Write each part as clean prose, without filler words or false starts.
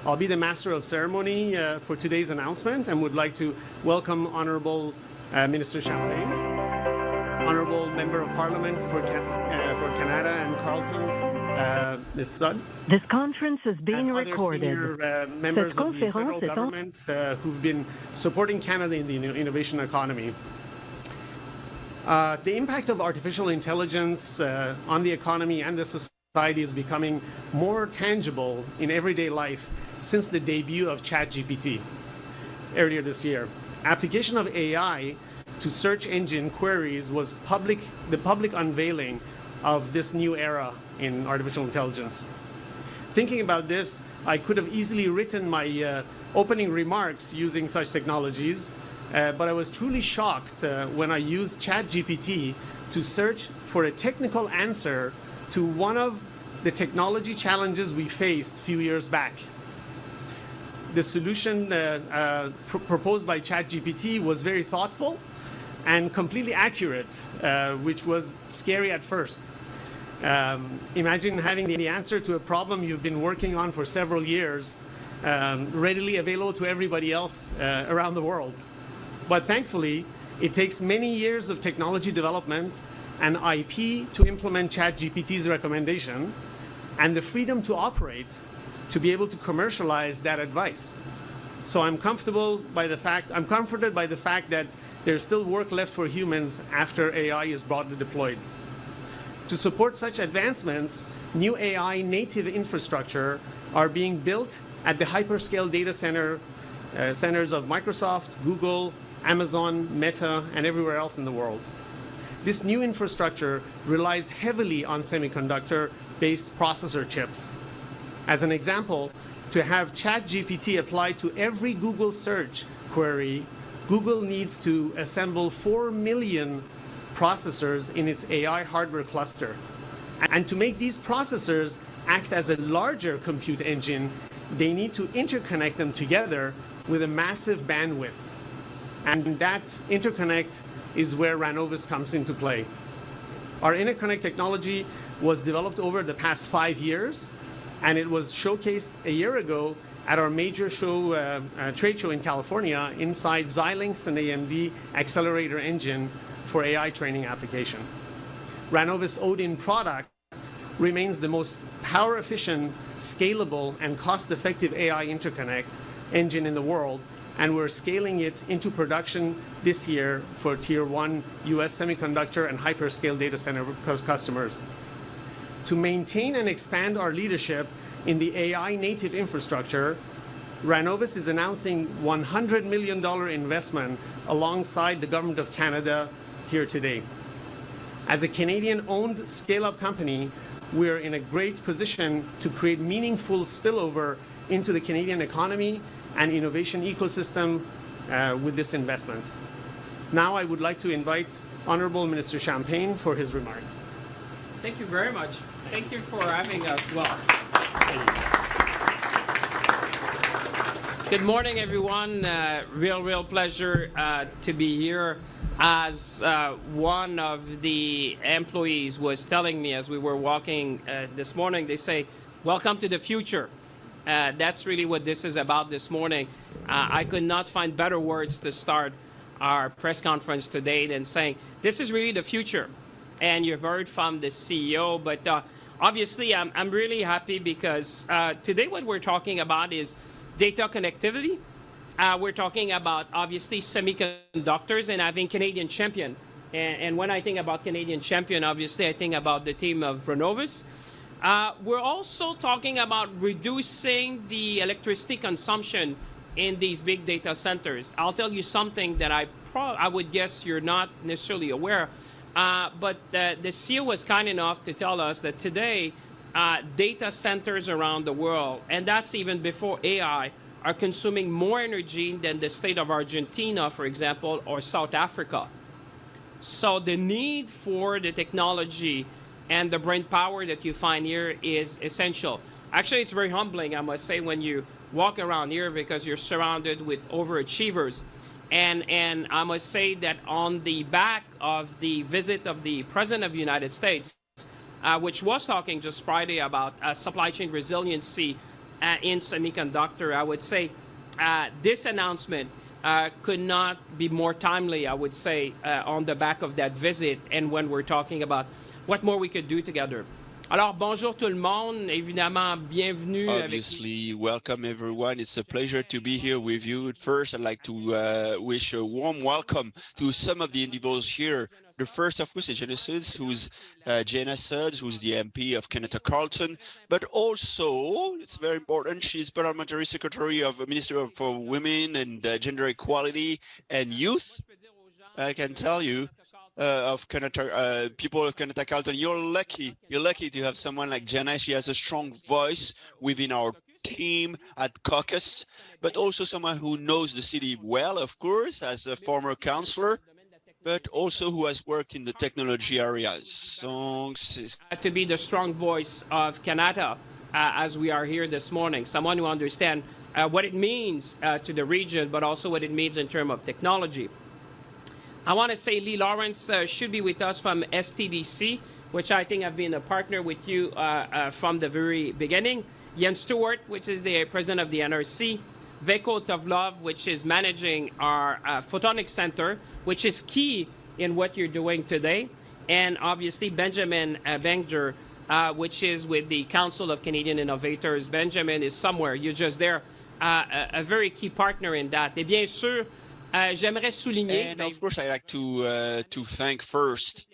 I'll be the master of ceremony for today's announcement and would like to welcome Honorable Minister Champagne, Honorable Member of Parliament for Kanata and Carleton, Ms. Sudds. This conference is being and recorded. Other senior members of the federal government who've been supporting Canada in the innovation economy. The impact of artificial intelligence on the economy and the society is becoming more tangible in everyday life since the debut of ChatGPT earlier this year. Application of AI to search engine queries was the public unveiling of this new era in artificial intelligence. Thinking about this, I could have easily written my opening remarks using such technologies, but I was truly shocked when I used ChatGPT to search for a technical answer to one of the technology challenges we faced a few years back. The solution proposed by ChatGPT was very thoughtful and completely accurate, which was scary at first. Imagine having the answer to a problem you've been working on for several years, readily available to everybody else around the world. But thankfully, it takes many years of technology development and IP to implement ChatGPT's recommendation and the freedom to operate to be able to commercialize that advice. So I'm comforted by the fact that there's still work left for humans after AI is broadly deployed. To support such advancements, new AI native infrastructure are being built at the hyperscale data centers of Microsoft, Google, Amazon, Meta, and everywhere else in the world. This new infrastructure relies heavily on semiconductor-based processor chips. As an example, to have ChatGPT applied to every Google search query, Google needs to assemble 4 million processors in its AI hardware cluster. And to make these processors act as a larger compute engine, they need to interconnect them together with a massive bandwidth. And that interconnect is where Ranovus comes into play. Our interconnect technology was developed over the past 5 years, and it was showcased a year ago at our major trade show in California inside Xilinx and AMD accelerator engine for AI training application. Ranovus Odin product remains the most power-efficient, scalable, and cost-effective AI interconnect engine in the world, and we're scaling it into production this year for Tier 1 US semiconductor and hyperscale data center customers. To maintain and expand our leadership in the AI native infrastructure, Ranovus is announcing $100 million investment alongside the Government of Canada here today. As a Canadian-owned scale-up company, we're in a great position to create meaningful spillover into the Canadian economy and innovation ecosystem with this investment. Now I would like to invite Honorable Minister Champagne for his remarks. Thank you very much. Thank you for having us. Well, good morning, everyone. Real pleasure to be here. As one of the employees was telling me as we were walking this morning, they say, "Welcome to the future." That's really what this is about this morning. I could not find better words to start our press conference today than saying, this is really the future. And you've heard from the CEO, but obviously I'm really happy because today what we're talking about is data connectivity. We're talking about, obviously, semiconductors and having Canadian champion. And when I think about Canadian champion, obviously, I think about the team of Ranovus. We're also talking about reducing the electricity consumption in these big data centers. I'll tell you something that I would guess you're not necessarily aware, but the CEO was kind enough to tell us that today, data centers around the world, and that's even before AI, are consuming more energy than the state of Argentina, for example, or South Africa. So the need for the technology and the brain power that you find here is essential. Actually, it's very humbling, I must say, when you walk around here because you're surrounded with overachievers. And I must say that on the back of the visit of the President of the United States, which was talking just Friday about supply chain resiliency in semiconductor. I would say this announcement could not be more timely, I would say, on the back of that visit and when we're talking about what more we could do together. Alors, bonjour tout le monde. Évidemment, bienvenue. Obviously, welcome everyone. It's a pleasure to be here with you. First, I'd like to wish a warm welcome to some of the individuals here. The first, of course, is Jenna Sudds, who's Jenna Sudds, who's the MP of Kanata Carleton, but also, it's very important, she's Parliamentary Secretary of the Minister for Women and Gender Equality and Youth. I can tell you, of Kanata, people of Kanata Carleton, you're lucky to have someone like Jenna. She has a strong voice within our team at caucus, but also someone who knows the city well, of course, as a former councillor, but also who has worked in the technology areas. So, to be the strong voice of Kanata as we are here this morning, someone who understands what it means to the region, but also what it means in terms of technology. I want to say Lee Lawrence should be with us from STDC, which I think have been a partner with you from the very beginning. Jens Stewart, which is the president of the NRC. Veko Tovlov, which is managing our photonics center, which is key in what you're doing today. And obviously Benjamin Benger, which is with the Council of Canadian Innovators. Benjamin is somewhere, you're just there, a very key partner in that. Et bien sûr, j'aimerais souligner. And of course, I'd like to thank first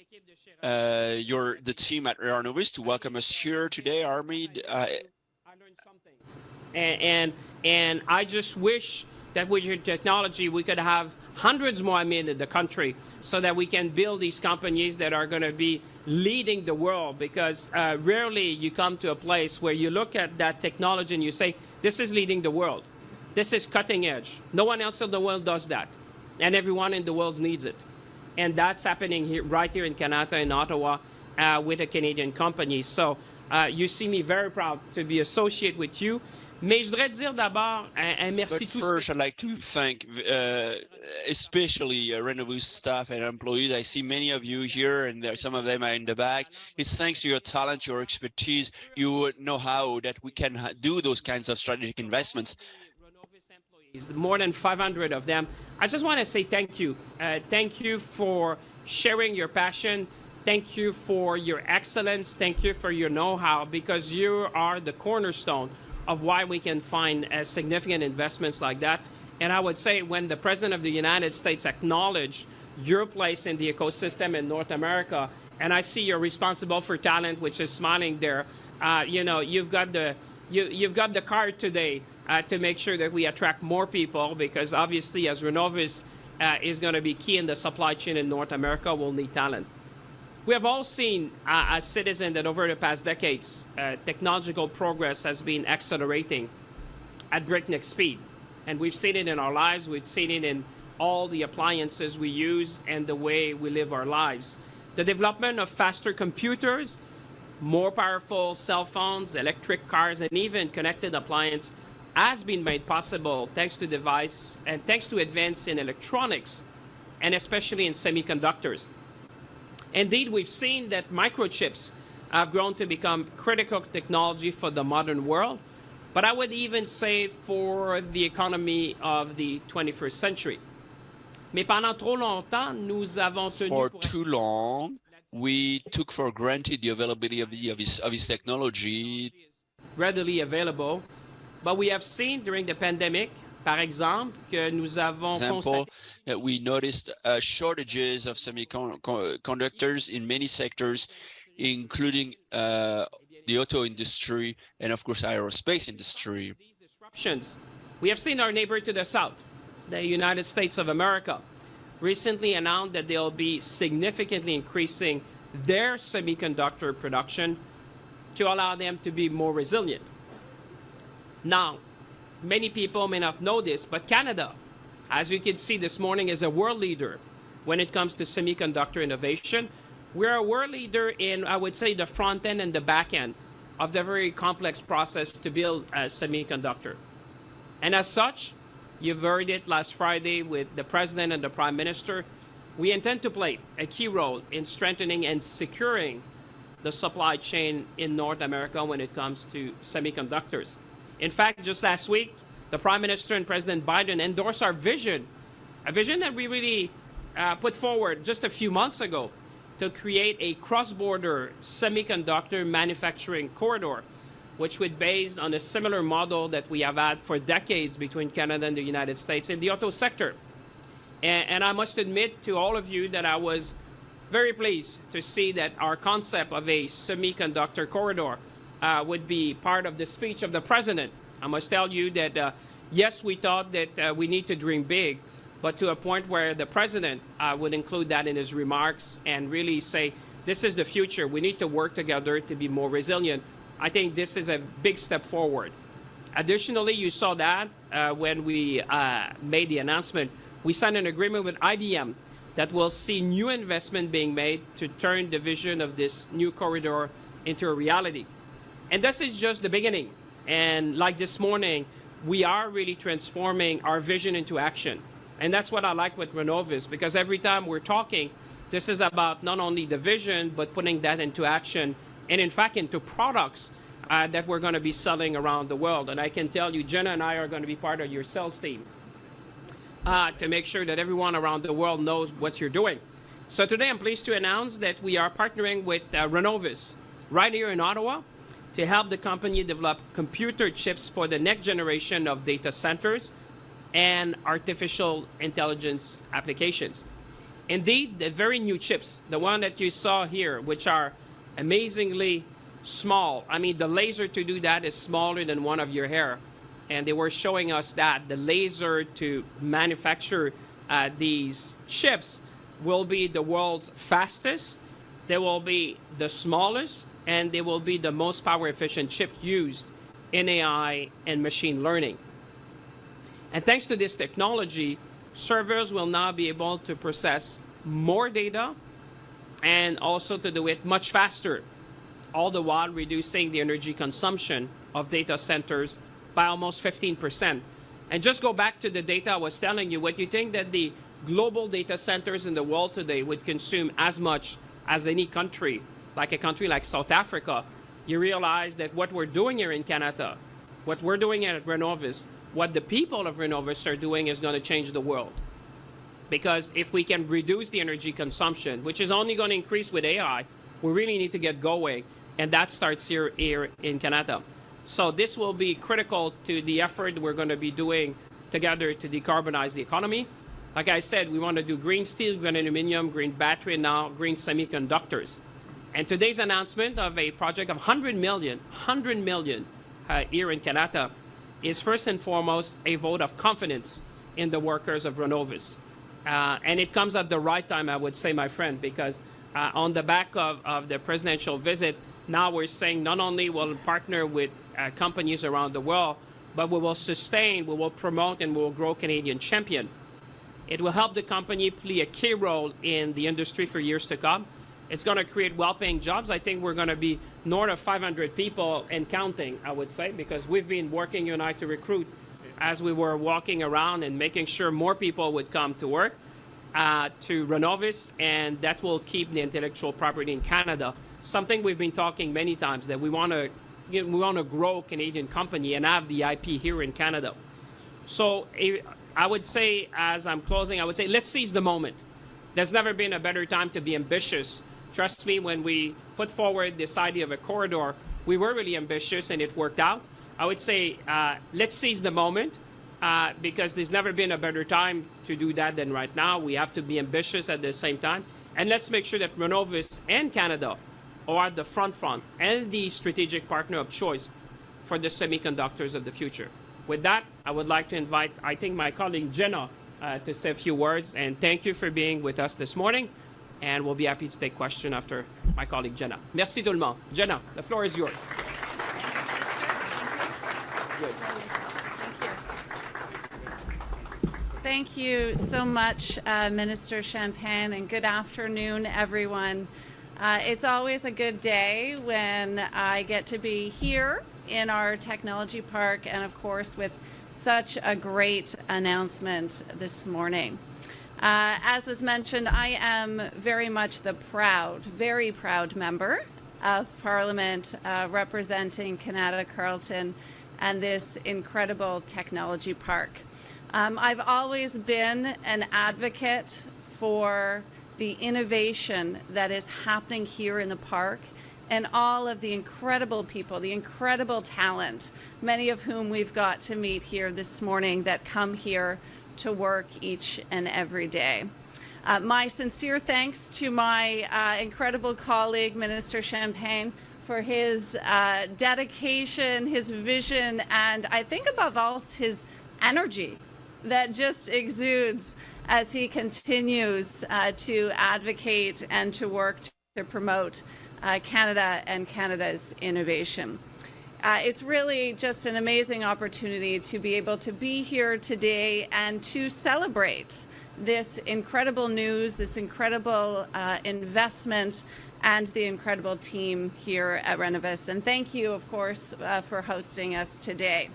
the team at Ranovus to welcome us here today, Hamid. I learned something, and I just wish that with your technology we could have hundreds more Hamid in the country, so that we can build these companies that are going to be leading the world. Because rarely you come to a place where you look at that technology and you say, this is leading the world. This is cutting edge. No one else in the world does that. And everyone in the world needs it. And that's happening here, right here in Kanata, in Ottawa, with a Canadian company. So you see me very proud to be associated with you. Mais je voudrais dire d'abord un merci But first, I'd like to thank especially Ranovus staff and employees. I see many of you here, and some of them are in the back. It's thanks to your talent, your expertise, your know-how that we can do those kinds of strategic investments. More than 500 of them. I just want to say thank you. Thank you for sharing your passion. Thank you for your excellence. Thank you for your know-how, because you are the cornerstone of why we can find significant investments like that. And I would say when the President of the United States acknowledged your place in the ecosystem in North America, and I see you're responsible for talent, which is smiling there. You know, you've got the card today to make sure that we attract more people, because obviously as Ranovus is going to be key in the supply chain in North America, we'll need talent. We have all seen as citizens that over the past decades, technological progress has been accelerating at breakneck speed. And we've seen it in our lives, we've seen it in all the appliances we use and the way we live our lives. The development of faster computers, more powerful cell phones, electric cars, and even connected appliances has been made possible thanks to device and thanks to advance in electronics, and especially in semiconductors. Indeed, we've seen that microchips have grown to become critical technology for the modern world, but I would even say for the economy of the 21st century. Mais pendant trop longtemps, nous avons tenu for too long, we took for granted the availability of his technology. Readily available. But we have seen during the pandemic, par exemple, que nous avons constaté that we noticed shortages of semiconductors in many sectors, including the auto industry and, of course, aerospace industry. These disruptions, we have seen our neighbor to the south, the United States of America, recently announced that they'll be significantly increasing their semiconductor production to allow them to be more resilient. Now, many people may not know this, but Canada, as you can see this morning, is a world leader when it comes to semiconductor innovation. We're a world leader in, I would say, the front end and the back end of the very complex process to build a semiconductor. And as such, you've heard it last Friday with the President and the Prime Minister, we intend to play a key role in strengthening and securing the supply chain in North America when it comes to semiconductors. In fact, just last week, the Prime Minister and President Biden endorsed our vision, a vision that we really put forward just a few months ago to create a cross-border semiconductor manufacturing corridor, which would be based on a similar model that we have had for decades between Canada and the United States in the auto sector. And I must admit to all of you that I was very pleased to see that our concept of a semiconductor corridor would be part of the speech of the President. I must tell you that, yes, we thought that we need to dream big, but to a point where the President would include that in his remarks and really say, this is the future. We need to work together to be more resilient. I think this is a big step forward. Additionally, you saw that when we made the announcement, we signed an agreement with IBM that will see new investment being made to turn the vision of this new corridor into a reality. And this is just the beginning. And like this morning, we are really transforming our vision into action. And that's what I like with Ranovus, because every time we're talking, this is about not only the vision, but putting that into action and in fact into products that we're going to be selling around the world. And I can tell you, Jenna and I are going to be part of your sales team to make sure that everyone around the world knows what you're doing. So today I'm pleased to announce that we are partnering with Ranovus right here in Ottawa to help the company develop computer chips for the next generation of data centers and artificial intelligence applications. Indeed, the very new chips, the one that you saw here, which are amazingly small. I mean, the laser to do that is smaller than one of your hair. And they were showing us that the laser to manufacture these chips will be the world's fastest, they will be the smallest, and they will be the most power efficient chip used in AI and machine learning. And thanks to this technology, servers will now be able to process more data and also to do it much faster, all the while reducing the energy consumption of data centers by almost 15%. And just go back to the data I was telling you, what you think that the global data centers in the world today would consume as much as any country, like a country like South Africa, you realize that what we're doing here in Kanata, what we're doing at Ranovus, what the people of Ranovus are doing is going to change the world. Because if we can reduce the energy consumption, which is only going to increase with AI, we really need to get going. And that starts here in Kanata. So this will be critical to the effort we're going to be doing together to decarbonize the economy. Like I said, we want to do green steel, green aluminum, green battery, and now green semiconductors. And today's announcement of a project of 100 million here in Kanata is first and foremost a vote of confidence in the workers of Ranovus. And it comes at the right time, I would say, my friend, because on the back of the presidential visit, now we're saying not only will partner with companies around the world, but we will sustain, we will promote, and we will grow Canadian champion. It will help the company play a key role in the industry for years to come. It's going to create well-paying jobs. I think we're going to be north of 500 people and counting, I would say, because we've been working, you and I, to recruit as we were walking around and making sure more people would come to work to Ranovus, and that will keep the intellectual property in Canada. Something we've been talking many times, that we want to grow Canadian company and have the IP here in Canada. So I would say, as I'm closing, I would say let's seize the moment. There's never been a better time to be ambitious. Trust me, when we put forward this idea of a corridor, we were really ambitious and it worked out. I would say let's seize the moment because there's never been a better time to do that than right now. We have to be ambitious at the same time. And let's make sure that Ranovus and Canada are at the front and the strategic partner of choice for the semiconductors of the future. With that, I would like to invite, I think, my colleague Jenna to say a few words. And thank you for being with us this morning. And we'll be happy to take questions after my colleague Jenna. Merci tout le monde. Jenna, the floor is yours. Good. Thank you so much, Minister Champagne, and good afternoon, everyone. It's always a good day when I get to be here in our technology park and, of course, with such a great announcement this morning. As was mentioned, I am very much the very proud member of Parliament representing Kanata, Carleton, and this incredible technology park. I've always been an advocate for the innovation that is happening here in the park and all of the incredible people, the incredible talent, many of whom we've got to meet here this morning that come here to work each and every day. My sincere thanks to my incredible colleague, Minister Champagne, for his dedication, his vision, and I think above all, his energy that just exudes as he continues to advocate and to work to promote Canada and Canada's innovation. It's really just an amazing opportunity to be able to be here today and to celebrate this incredible news, this incredible investment, and the incredible team here at Ranovus. And thank you, of course, for hosting us today.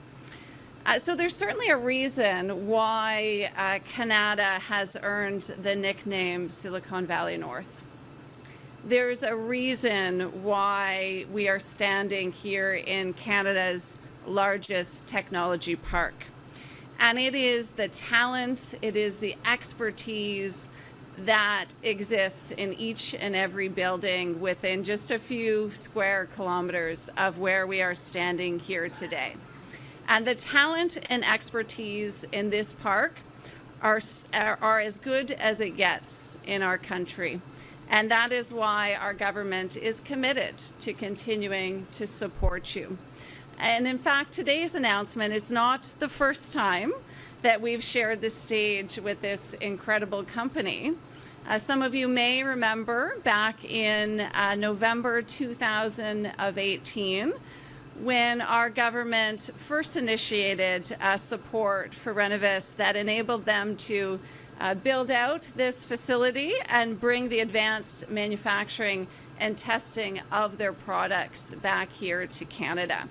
So there's certainly a reason why Kanata has earned the nickname Silicon Valley North. There's a reason why we are standing here in Canada's largest technology park. And it is the talent, it is the expertise that exists in each and every building within just a few square kilometers of where we are standing here today. And the talent and expertise in this park are as good as it gets in our country. And that is why our government is committed to continuing to support you. And in fact, today's announcement is not the first time that we've shared the stage with this incredible company. Some of you may remember back in November 2018, when our government first initiated support for Ranovus that enabled them to build out this facility and bring the advanced manufacturing and testing of their products back here to Canada.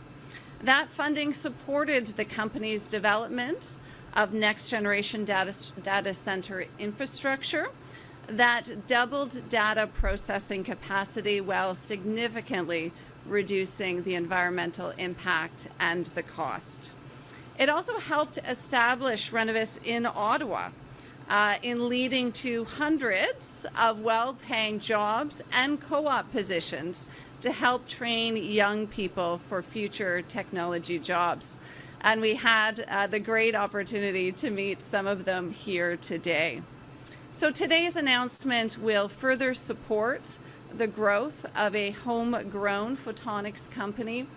That funding supported the company's development of next-generation data center infrastructure that doubled data processing capacity while significantly reducing the environmental impact and the cost. It also helped establish Ranovus in Ottawa, in leading to hundreds of well-paying jobs and co-op positions to help train young people for future technology jobs. And we had the great opportunity to meet some of them here today. So today's announcement will further support the growth of a homegrown photonics company,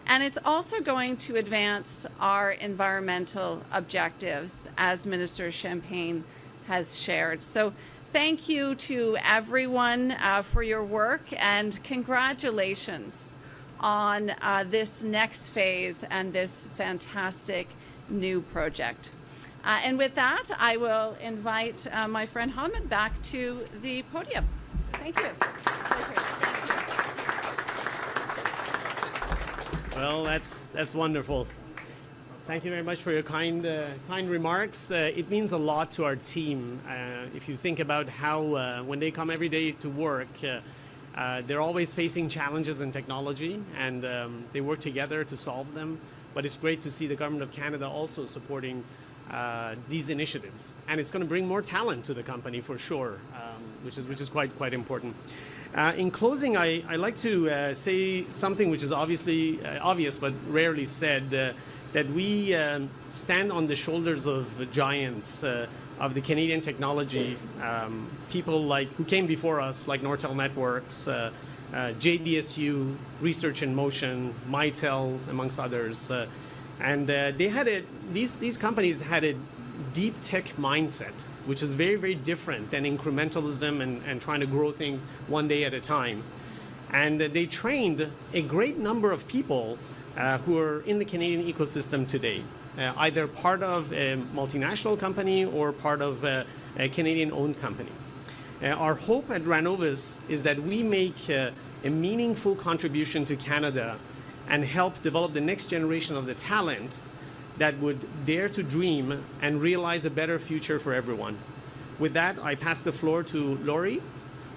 and it's also going to advance our environmental objectives, as Minister Champagne has shared. So thank you to everyone for your work, and congratulations on this next phase and this fantastic new project. And with that, I will invite my friend Hamid back to the podium. Thank you. Well, that's wonderful. Thank you very much for your kind remarks. It means a lot to our team. If you think about how when they come every day to work, they're always facing challenges in technology, and they work together to solve them. But it's great to see the Government of Canada also supporting these initiatives, and it's going to bring more talent to the company for sure, which is quite important. In closing, I like to say something which is obviously obvious but rarely said, that we stand on the shoulders of giants of the Canadian technology, people who came before us, like Nortel Networks, JDSU, Research in Motion, Mitel, amongst others. And these companies had a deep tech mindset, which is very, very different than incrementalism and trying to grow things one day at a time. And they trained a great number of people who are in the Canadian ecosystem today, either part of a multinational company or part of a Canadian-owned company. Our hope at Ranovus is that we make a meaningful contribution to Canada and help develop the next generation of the talent that would dare to dream and realize a better future for everyone. With that, I pass the floor to Laurie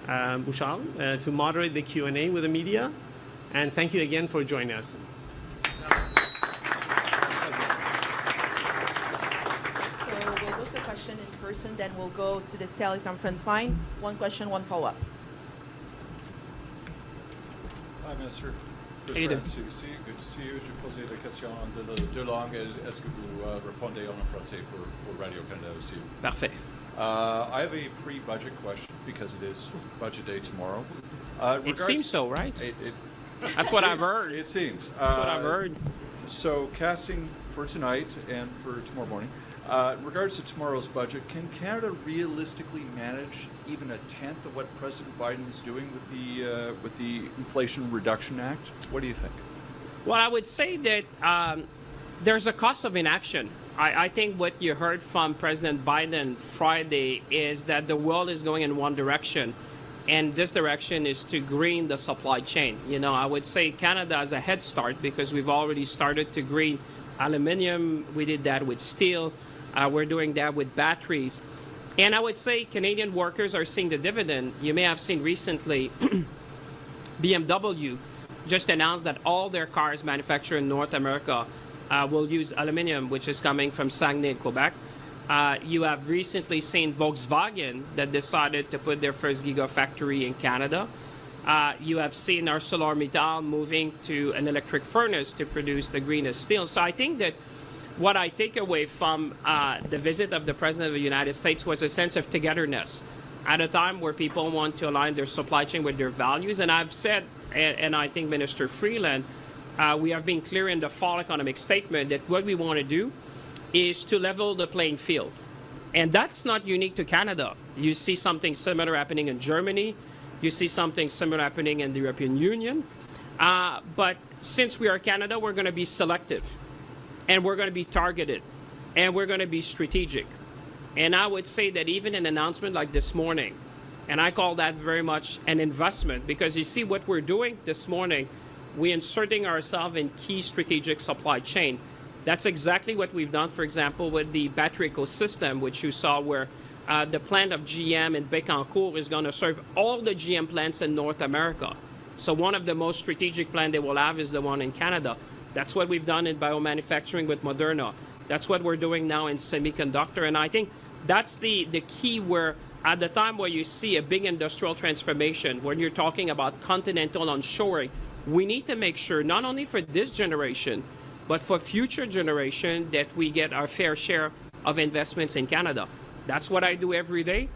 Bouchard to moderate the Q&A with the media. And thank you again for joining us. person, then we'll go to the teleconference line. One question, one follow-up. Hi, Minister. How you doing? Good to see you. Je posais la question en deux langues. Est-ce que vous répondez en français pour Radio-Canada aussi? Parfait. I have a pre-budget question because it is budget day tomorrow. It seems so, right? That's It what seems. I've heard. It seems. That's what I've heard. So casting for tonight and for tomorrow morning, in regards to tomorrow's budget, can Canada realistically manage even a tenth of what President Biden is doing with the Inflation Reduction Act? What do you think? Well, I would say that there's a cost of inaction. I think what you heard from President Biden Friday is that the world is going in one direction, and this direction is to green the supply chain. You know, I would say Canada has a head start because we've already started to green aluminum. We did that with steel. We're doing that with batteries. And I would say Canadian workers are seeing the dividend. You may have seen recently BMW just announced that all their cars manufactured in North America will use aluminum, which is coming from Saguenay, Quebec. You have recently seen Volkswagen that decided to put their first gigafactory in Canada. You have seen ArcelorMittal moving to an electric furnace to produce the greenest steel. So I think that what I take away from the visit of the President of the United States was a sense of togetherness at a time where people want to align their supply chain with their values. And I've said, and I think Minister Freeland, we have been clear in the fall economic statement that what we want to do is to level the playing field. And that's not unique to Canada. You see something similar happening in Germany. You see something similar happening in the European Union. But since we are Canada, we're going to be selective. And we're going to be targeted. And we're going to be strategic. And I would say that even an announcement like this morning, and I call that very much an investment, because you see what we're doing this morning, we're inserting ourselves in key strategic supply chain. That's exactly what we've done, for example, with the battery ecosystem, which you saw where the plant of GM in Bécancour is going to serve all the GM plants in North America. So one of the most strategic plants they will have is the one in Canada. That's what we've done in biomanufacturing with Moderna. That's what we're doing now in semiconductor. And I think that's the key where at the time where you see a big industrial transformation, when you're talking about continental onshoring, we need to make sure not only for this generation, but for future generation that we get our fair share of investments in Canada. That's what I do every day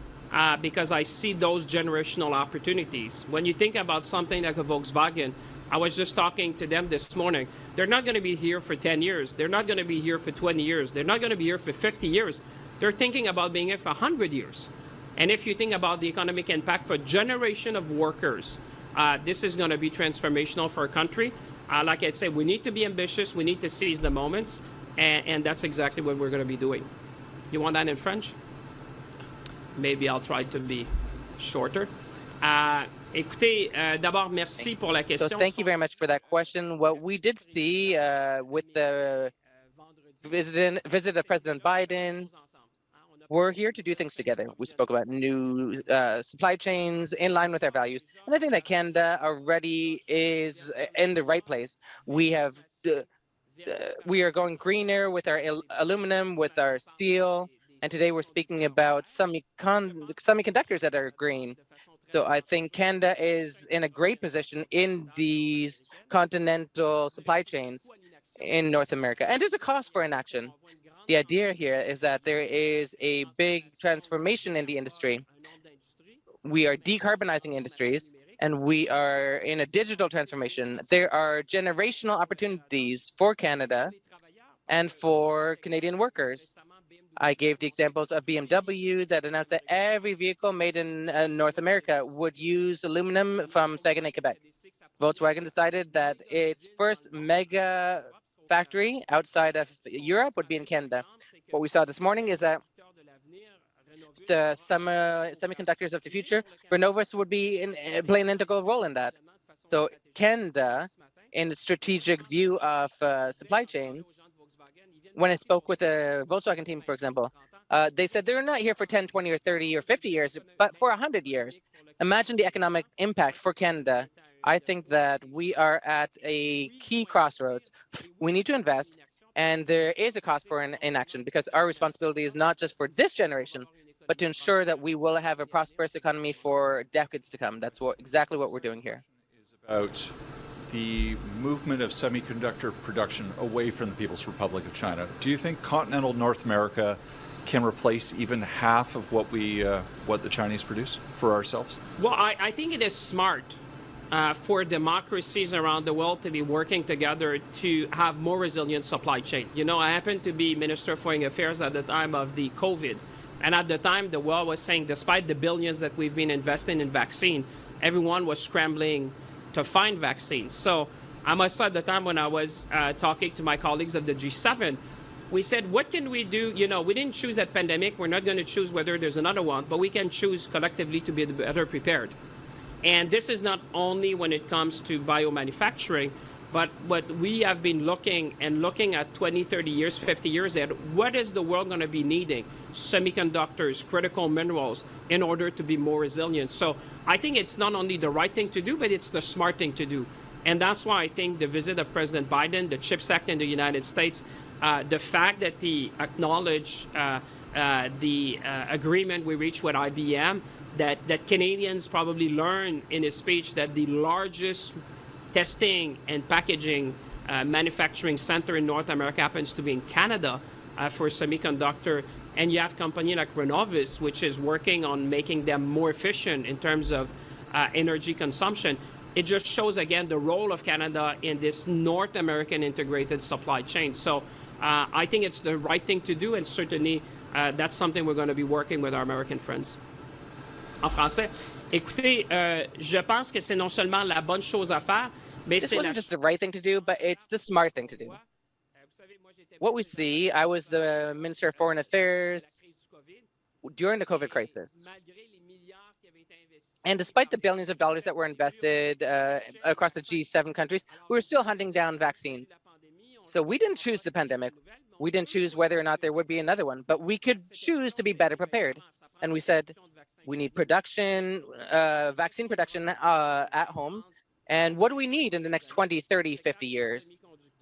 because I see those generational opportunities. When you think about something like a Volkswagen, I was just talking to them this morning. They're not going to be here for 10 years. They're not going to be here for 20 years. They're not going to be here for 50 years. They're thinking about being here for 100 years. And if you think about the economic impact for a generation of workers, this is going to be transformational for our country. Like I said, we need to be ambitious. We need to seize the moments. And that's exactly what we're going to be doing. You want that in French? Maybe I'll try to be shorter. Écoutez, d'abord, merci pour la question. So thank you very much for that question. What we did see with the visit of President Biden, we're here to do things together. We spoke about new supply chains in line with our values. And I think that Canada already is in the right place. We have, we are going greener with our aluminum, with our steel. And today we're speaking about semiconductors that are green. So I think Canada is in a great position in these continental supply chains in North America. And there's a cost for inaction. The idea here is that there is a big transformation in the industry. We are decarbonizing industries, and we are in a digital transformation. There are generational opportunities for Canada and for Canadian workers. I gave the examples of BMW that announced that every vehicle made in North America would use aluminum from Saguenay, Quebec. Volkswagen decided that its first mega factory outside of Europe would be in Canada. What we saw this morning is that the semiconductors of the future, Ranovus would be play an integral role in that. So Canada, in the strategic view of supply chains, when I spoke with the Volkswagen team, for example, they said they're not here for 10, 20, or 30, or 50 years, but for 100 years. Imagine the economic impact for Canada. I think that we are at a key crossroads. We need to invest, And there is a cost for inaction because our responsibility is not just for this generation, but to ensure that we will have a prosperous economy for decades to come. That's exactly what we're doing here. About the movement of semiconductor production away from the People's Republic of China. Do you think continental North America can replace even half of what the Chinese produce for ourselves? Well, I think it is smart for democracies around the world to be working together to have more resilient supply chain. You know, I happened to be Minister for Foreign Affairs at the time of the COVID. And at the time, the world was saying, despite the billions that we've been investing in vaccine, everyone was scrambling to find vaccines. So I must say at the time when I was talking to my colleagues of the G7, we said, what can we do? You know, we didn't choose that pandemic. We're not going to choose whether there's another one, but we can choose collectively to be better prepared. And this is not only when it comes to biomanufacturing, but what we have been looking at 20, 30 years, 50 years ahead, what is the world going to be needing? Semiconductors, critical minerals, in order to be more resilient. So I think it's not only the right thing to do, but it's the smart thing to do. And that's why I think the visit of President Biden, the CHIPS Act in the United States, the fact that he acknowledged the agreement we reached with IBM, that Canadians probably learned in his speech that the largest testing and packaging manufacturing center in North America happens to be in Canada for semiconductor. And you have company like Ranovus, which is working on making them more efficient in terms of energy consumption. It just shows, again, the role of Canada in this North American integrated supply chain. So I think it's the right thing to do, and certainly that's something we're going to be working with our American friends. En français, écoutez, je pense que c'est non seulement la bonne chose à faire, mais this wasn't just the right thing to do, but it's the smart thing to do. What we see, I was the Minister of Foreign Affairs during the COVID crisis. And despite the billions of dollars that were invested across the G7 countries, we were still hunting down vaccines. So we didn't choose the pandemic. We didn't choose whether or not there would be another one, but we could choose to be better prepared. And we said, we need production, vaccine production at home. And what do we need in the next 20, 30, 50 years?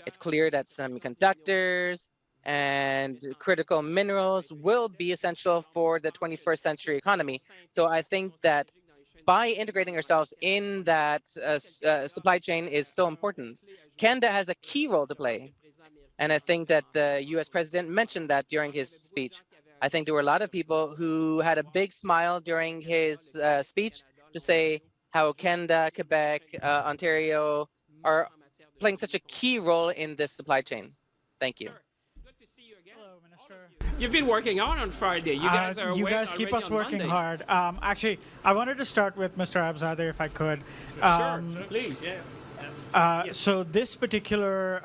It's clear that semiconductors and critical minerals will be essential for the 21st century economy. So I think that by integrating ourselves in that supply chain is so important. Canada has a key role to play. And I think that the US president mentioned that during his speech. I think there were a lot of people who had a big smile during his speech to say how Canada, Quebec, Ontario are playing such a key role in this supply chain. Thank you. Hello, Minister. You've been working on Friday. You guys are You awake guys keep already us on working Monday. hard. Actually, I wanted to start with Mr. Arabzadeh, if I could. Sure, please. So this particular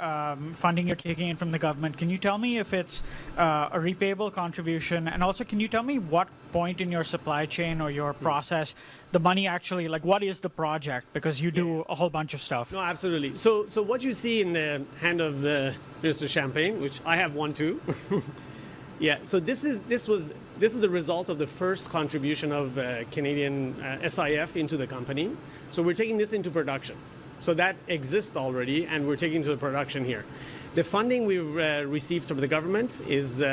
funding you're taking in from the government, can you tell me if it's a repayable contribution? And also, can you tell me what point in your supply chain or your process the money actually, like what is the project? Because you do a whole bunch of stuff. No, absolutely. So what you see in the hand of Minister Champagne, which I have one too. Yeah. So this is a result of the first contribution of Canadian SIF into the company. So we're taking this into production. So that exists already, and we're taking it to production here. The funding we've received from the government is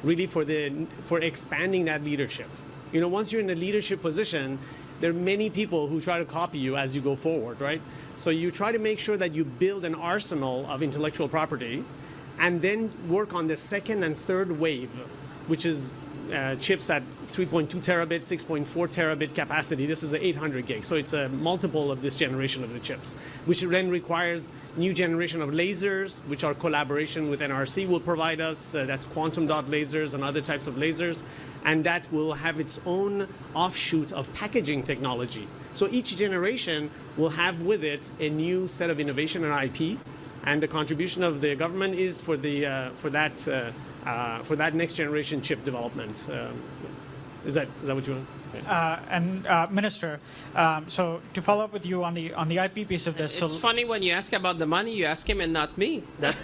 really for expanding that leadership. You know, once you're in a leadership position, there are many people who try to copy you as you go forward, right? So you try to make sure that you build an arsenal of intellectual property, and then work on the second and third wave, which is chips at 3.2 terabit, 6.4 terabit capacity. This is an 800 gig, so it's a multiple of this generation of the chips, which then requires new generation of lasers, which our collaboration with NRC will provide us. That's quantum dot lasers and other types of lasers, and that will have its own offshoot of packaging technology. So each generation will have with it a new set of innovation and IP, and the contribution of the government is for that next generation chip development. Is that what you want? Minister, so to follow up with you on the IP piece of this. It's funny when you ask about the money, you ask him and not me. That's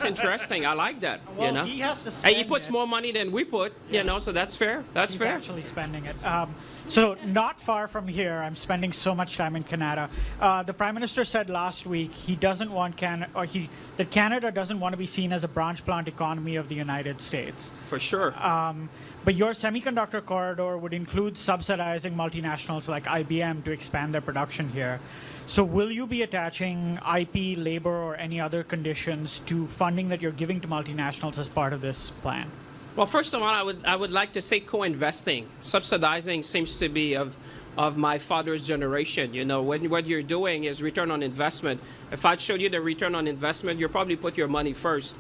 interesting. I like that. Well, you know, he has to spend he puts it. more money than we put. You know, so that's fair. That's He's fair. actually spending it. So not far from here, I'm spending so much time in Kanata. The Prime Minister said last week he doesn't want that Canada doesn't want to be seen as a branch plant economy of the United States. For sure. But your semiconductor corridor would include subsidizing multinationals like IBM to expand their production here. So will you be attaching IP, labor, or any other conditions to funding that you're giving to multinationals as part of this plan? Well, first of all, I would like to say co-investing. Subsidizing seems to be of my father's generation. You know, what you're doing is return on investment. If I showed you the return on investment, you'll probably put your money first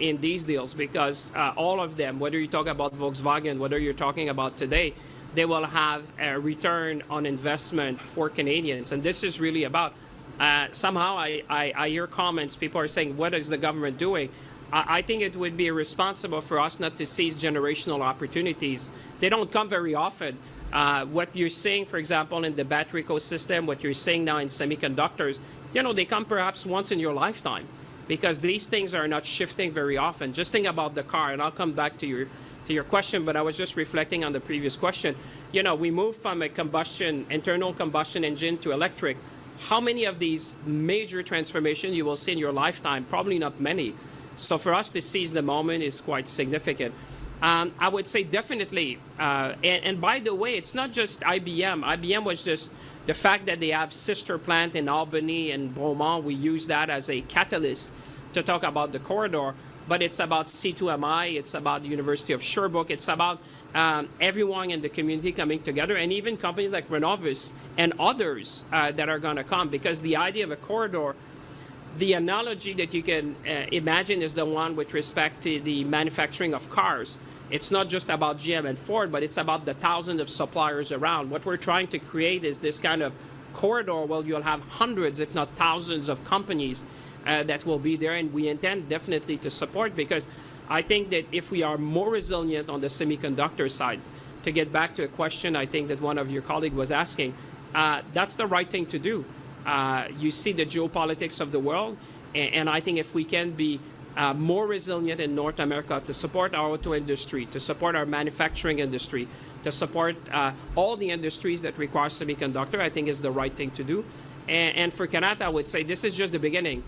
in these deals, because all of them, whether you talk about Volkswagen, whether you're talking about today, they will have a return on investment for Canadians. And this is really about, somehow I hear comments, people are saying, what is the government doing? I think it would be irresponsible for us not to seize generational opportunities. They don't come very often. What you're seeing, for example, in the battery ecosystem, what you're seeing now in semiconductors, you know, they come perhaps once in your lifetime, because these things are not shifting very often. Just think about the car, and I'll come back to your question, but I was just reflecting on the previous question. You know, we moved from a internal combustion engine to electric. How many of these major transformations you will see in your lifetime? Probably not many. So for us to seize the moment is quite significant. I would say definitely, and by the way, it's not just IBM. IBM was just the fact that they have sister plant in Albany and Beaumont. We use that as a catalyst to talk about the corridor, but it's about C2MI, it's about the University of Sherbrooke, it's about everyone in the community coming together, and even companies like Ranovus and others that are going to come, because the idea of a corridor, the analogy that you can imagine is the one with respect to the manufacturing of cars. It's not just about GM and Ford, but it's about the thousands of suppliers around. What we're trying to create is this kind of corridor where you'll have hundreds, if not thousands, of companies that will be there, and we intend definitely to support, because I think that if we are more resilient on the semiconductor side, to get back to a question I think that one of your colleagues was asking, that's the right thing to do. You see the geopolitics of the world, and I think if we can be more resilient in North America to support our auto industry, to support our manufacturing industry, to support all the industries that require semiconductor, I think is the right thing to do. And for Kanata, I would say this is just the beginning.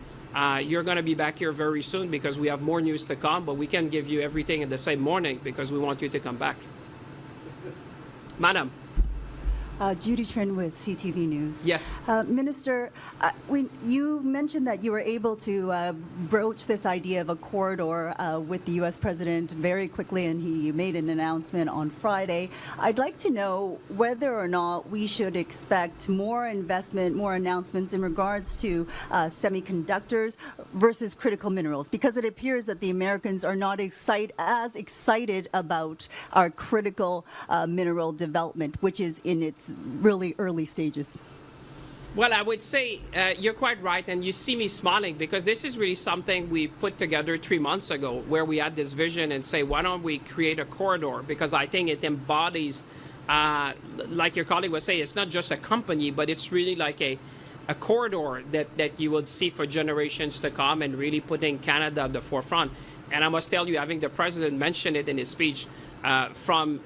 You're going to be back here very soon, because we have more news to come, but we can't give you everything in the same morning because we want you to come back. Madam. Judy Trin with CTV News. Yes. Minister, when you mentioned that you were able to broach this idea of a corridor with the U.S. President very quickly, and he made an announcement on Friday. I'd like to know whether or not we should expect more investment, more announcements in regards to semiconductors versus critical minerals, because it appears that the Americans are not as excited about our critical mineral development, which is in its really early stages. Well, I would say you're quite right, and you see me smiling, because this is really something we put together 3 months ago, where we had this vision and say, why don't we create a corridor? Because I think it embodies, like your colleague was saying, it's not just a company, but it's really like a corridor that you will see for generations to come, and really putting Canada at the forefront. And I must tell you, having the president mention it in his speech, from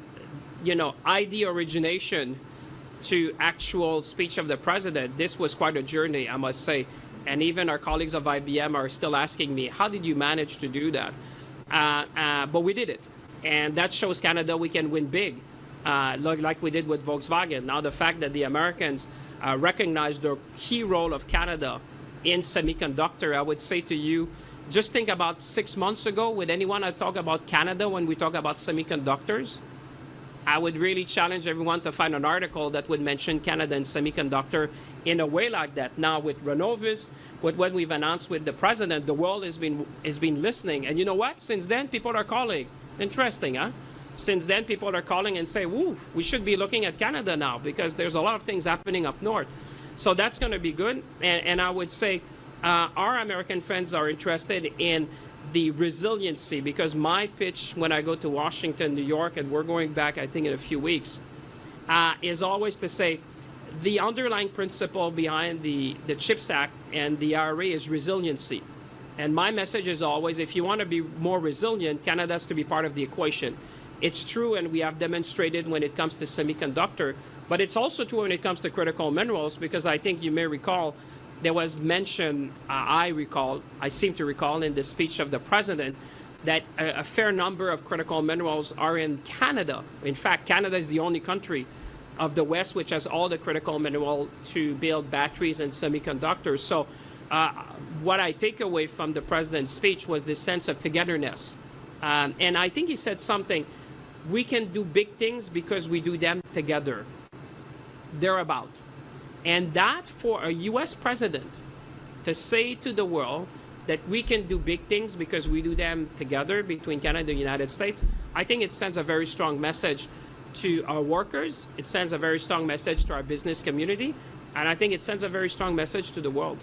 idea origination to actual speech of the president, this was quite a journey, I must say. And even our colleagues of IBM are still asking me, how did you manage to do that? But we did it. And that shows Canada we can win big, like we did with Volkswagen. Now, the fact that the Americans recognize the key role of Canada in semiconductor, I would say to you, just think about 6 months ago, would anyone talk about Canada when we talk about semiconductors? I would really challenge everyone to find an article that would mention Canada and semiconductor in a way like that. Now, with Ranovus, with what we've announced with the president, the world has been listening. And you know what? Since then, people are calling. Interesting, huh? Since then, people are calling and say, woo, we should be looking at Canada now, because there's a lot of things happening up north. So that's going to be good. And I would say our American friends are interested in the resiliency, because my pitch when I go to Washington, New York, and we're going back, I think, in a few weeks, is always to say the underlying principle behind the CHIPS Act and the IRA is resiliency. And my message is always, if you want to be more resilient, Canada has to be part of the equation. It's true, and we have demonstrated when it comes to semiconductor, but it's also true when it comes to critical minerals, because I think you may recall there was mention, I seem to recall in the speech of the president, that a fair number of critical minerals are in Canada. In fact, Canada is the only country of the West which has all the critical mineral to build batteries and semiconductors. So what I take away from the president's speech was this sense of togetherness. And I think he said something, we can do big things because we do them together, thereabout. And that for a US president to say to the world that we can do big things because we do them together between Canada and the United States, I think it sends a very strong message to our workers, it sends a very strong message to our business community, and I think it sends a very strong message to the world.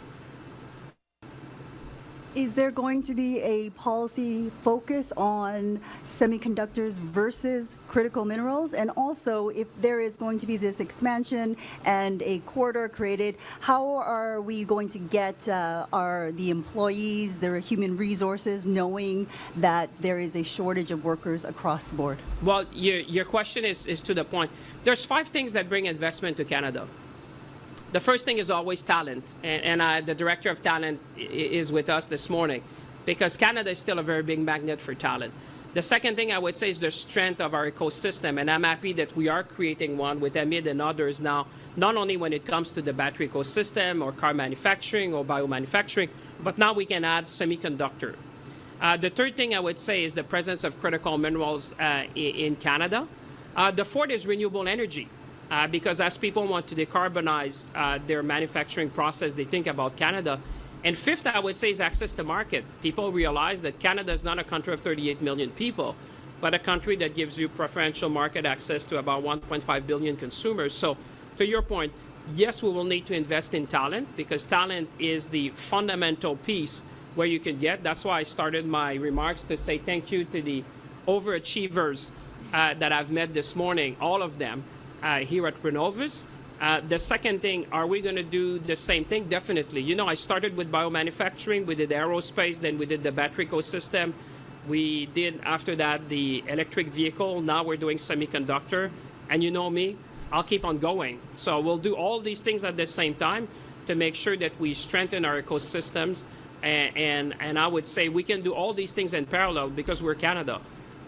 Is there going to be a policy focus on semiconductors versus critical minerals? And also, if there is going to be this expansion and a corridor created, how are we going to get the employees, their human resources, knowing that there is a shortage of workers across the board? Well, your question is to the point. There's 5 things that bring investment to Canada. The first thing is always talent, and the director of talent is with us this morning, because Canada is still a very big magnet for talent. The second thing I would say is the strength of our ecosystem, and I'm happy that we are creating one with Hamid and others now, not only when it comes to the battery ecosystem or car manufacturing or biomanufacturing, but now we can add semiconductor. The third thing I would say is the presence of critical minerals in Canada. The fourth is renewable energy. Because as people want to decarbonize their manufacturing process, they think about Canada. And fifth, I would say, is access to market. People realize that Canada is not a country of 38 million people, but a country that gives you preferential market access to about 1.5 billion consumers. So to your point, yes, we will need to invest in talent, because talent is the fundamental piece where you can get. That's why I started my remarks to say thank you to the overachievers that I've met this morning, all of them. Here at Ranovus. The second thing, are we going to do the same thing? Definitely. You know, I started with biomanufacturing, we did aerospace, then we did the battery ecosystem. We did, after that, the electric vehicle. Now we're doing semiconductor. And you know me, I'll keep on going. So we'll do all these things at the same time to make sure that we strengthen our ecosystems. And I would say we can do all these things in parallel because we're Canada.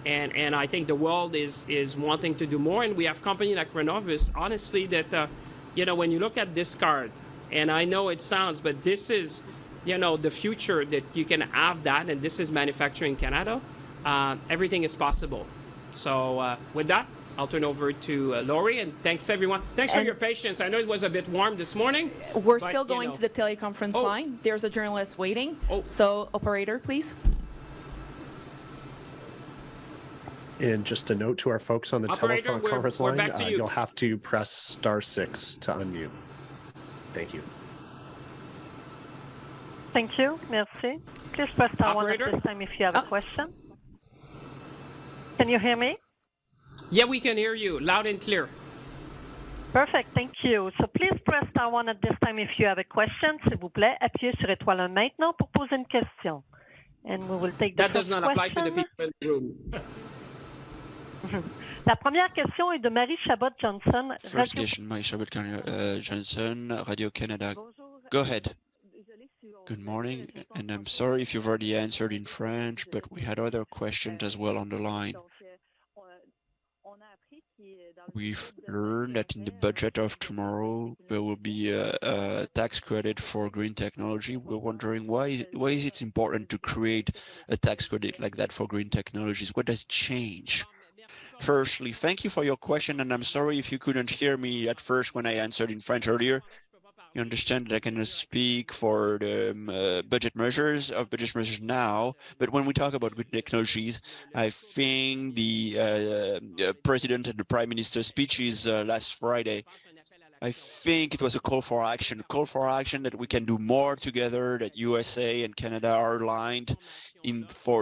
And I think the world is wanting to do more, and we have companies like Ranovus, honestly, that, you know, when you look at this card, and I know it sounds, but this is, you know, the future that you can have that, and this is manufacturing Canada. Everything is possible. So with that, I'll turn over to Laurie, and thanks everyone. Thanks for your patience. I know it was a bit warm this morning. We're still going to the teleconference line. There's a journalist waiting. So operator, please. And just a note to our folks on the telephone conference line, you'll have to press *6 to unmute. Thank you. Thank you. Merci. Please press *1 at this time if you have a question. Can you hear me? Yeah, we can hear you loud and clear. Perfect. Thank you. So please press *1 at this time if you have a question. S'il vous plaît, appuyez sur étoile 1 maintenant pour poser une question. And we will take the That does not apply to the people in the room. La première question est de Marie Chabot-Johnson. First question, Marie Chabot-Johnson, Radio Canada. Go ahead. Good morning, and I'm sorry if you've already answered in French, but we had other questions as well on the line. We've learned that in the budget of tomorrow, there will be a tax credit for green technology. We're wondering why is it important to create a tax credit like that for green technologies? What does it change? Firstly, thank you for your question, and I'm sorry if you couldn't hear me at first when I answered in French earlier. You understand that I cannot speak for the budget measures now, but when we talk about green technologies, I think the President and the Prime Minister speeches last Friday, I think it was a call for action that we can do more together, that USA and Canada are aligned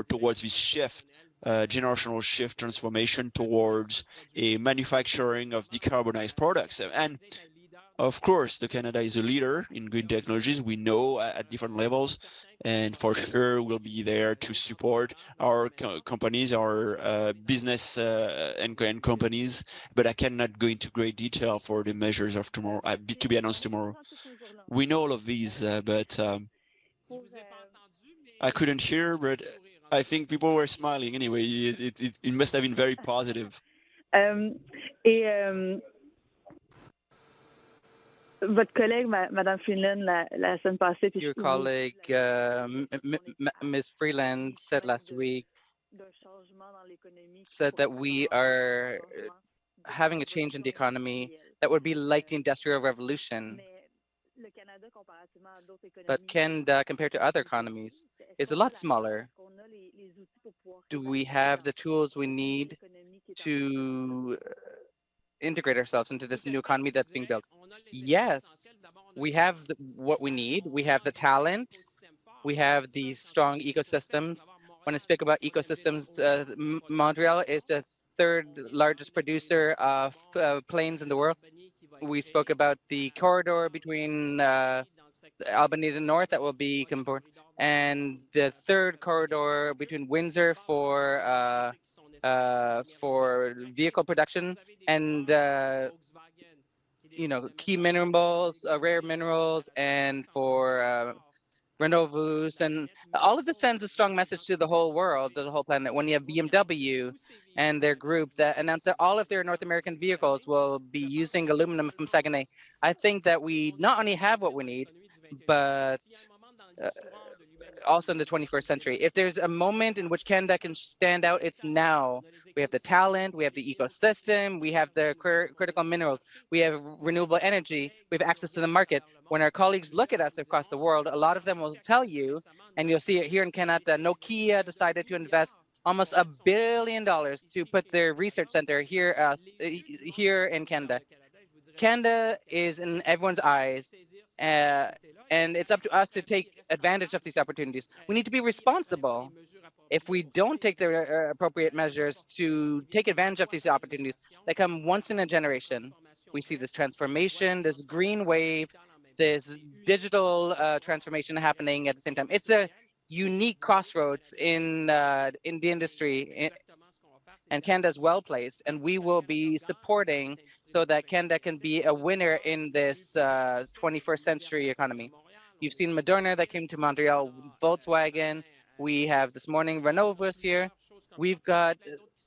towards this shift. Generational shift transformation towards a manufacturing of decarbonized products. And Of course, Canada is a leader in green technologies. We know at different levels, and for sure we'll be there to support our companies, our business and companies. But I cannot go into great detail for the measures of tomorrow to be announced tomorrow. We know all of these, but I couldn't hear. But I think people were smiling anyway. It must have been very positive. Votre collègue, Madame Freeland, la semaine passée. Your colleague, Ms. Freeland, said last week, said that we are having a change in the economy that would be like the Industrial Revolution. But Canada, compared to other economies, is a lot smaller. Do we have the tools we need to integrate ourselves into this new economy that's being built? Yes, we have what we need. We have the talent. We have these strong ecosystems. When I speak about ecosystems, Montreal is the third largest producer of planes in the world. We spoke about the corridor between Albany to the north that will be important, and the third corridor between Windsor for vehicle production, and key minerals, rare minerals, and for Ranovus, and all of this sends a strong message to the whole world, to the whole planet. When you have BMW and their group that announced that all of their North American vehicles will be using aluminum from Saguenay, I think that we not only have what we need, but also in the 21st century. If there's a moment in which Canada can stand out, it's now. We have the talent, we have the ecosystem, we have the critical minerals, we have renewable energy, we have access to the market. When our colleagues look at us across the world, a lot of them will tell you, and you'll see it here in Kanata, Nokia decided to invest almost $1 billion to put their research center here in Canada. Canada is in everyone's eyes, and it's up to us to take advantage of these opportunities. We need to be responsible. If we don't take the appropriate measures to take advantage of these opportunities that come once in a generation, we see this transformation, this green wave, this digital transformation happening at the same time. It's a unique crossroads in the industry, and Canada is well placed, and we will be supporting so that Canada can be a winner in this 21st century economy. You've seen Moderna that came to Montreal, Volkswagen. We have this morning Ranovus here. We've got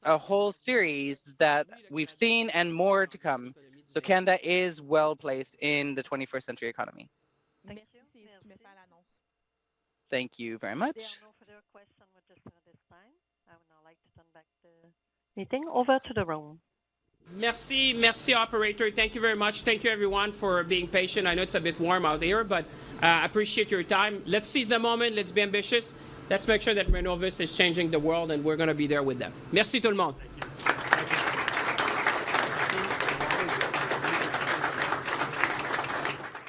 a whole series that we've seen and more to come. So Canada is well placed in the 21st century economy. Thank you very much. There are no further questions at this time. I would now like to turn back the meeting over to the room. Merci, operator. Thank you very much. Thank you, everyone, for being patient. I know it's a bit warm out here, but I appreciate your time. Let's seize the moment. Let's be ambitious. Let's make sure that Ranovus is changing the world, and we're going to be there with them. Merci tout le monde.